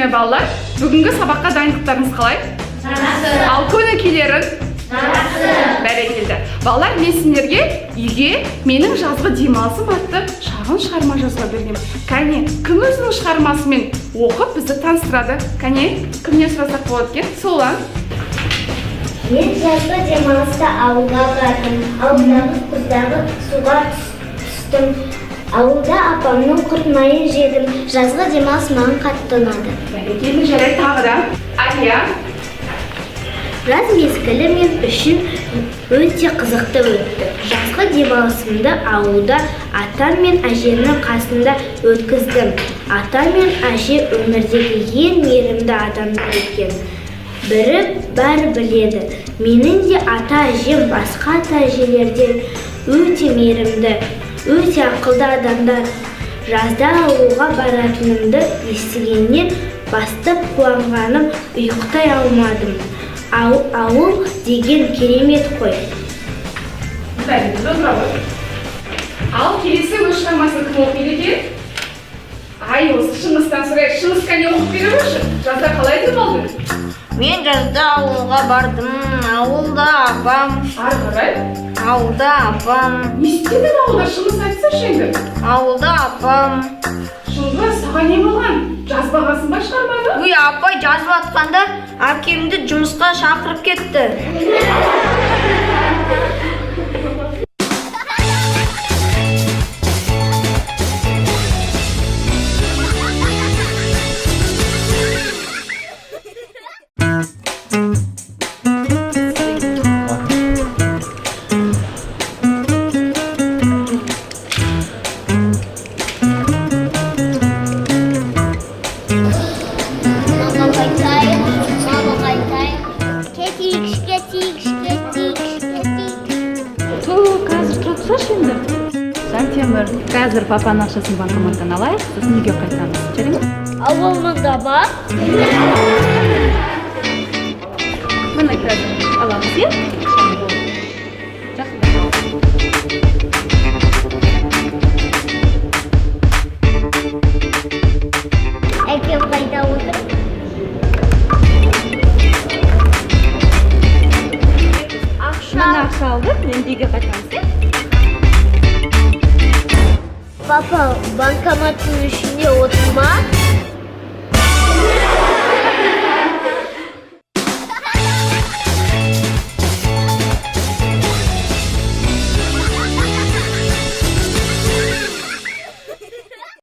Міне балалар, бүгінгі сабаққа дайындықтарыңыз қалай? Жақсы. Ал көңіл-күйлерің? Жақсы. Бәрекелді. Балалар, мен сендерге үйге менің жазғы демалысым атты шағын шығарма жазуға бергенмін. Кәне, кім өзінің шығармасымен оқып бізді таныстырады? Кәне, кімнен сұрасақ болады екен? Солан. Мен жазғы демалыста ауылға бардым. Ауылдағы құздағы суға түстім. Ауылда апамның құрт майын жедім. Жазғы демалыс маған қатты ұнады. Бәрекелді, жарайды, тағы да. Алия. Жаз мезгілі мен үшін өте қызықты өтті. Жазғы демалысымды ауылда атам мен әжемнің қасында өткіздім. Атам мен әже өмірдегі ең мейірімді адамдар екен. Бірі бәрі біледі. Менің де ата-әжем басқа ата-әжелерден өте мейірімді, өте ақылды адамдар. Жазда ауылға баратынымды естігеннен бастап қуанғаным ұйықтай алмадым. Ауыл деген керемет қой. Ал келесі өз шығармасын кім оқиды екен? Ай, осы Шыңғыстан сұрайық. Шыңғыс кәне оқып бере қойшы. Жазда қалай демалдың? Мен жазда ауылға бардым. Ауылда апам. Ары қарай? Ауылда апам. Не істедің ауылда? Шыңғыс айтсашы енді. Ауылда апам. Шыңғыс, саған не болған? Жазбағансың ба шығарманы? Үй, апай жазып атқанда әкемді жұмысқа шақырып кетті. Сантемір, қазір папаның ақшасын банкоматтан алайық, сосын үйге қайтамыз. Жарай ма? Ауылыңда ба? Міне қазір аламыз, е? Әкем қайда отыр? Міне ақша алдық, енді үйге қайтамыз, е? Папа, банкоматтың ішінде отыр ма?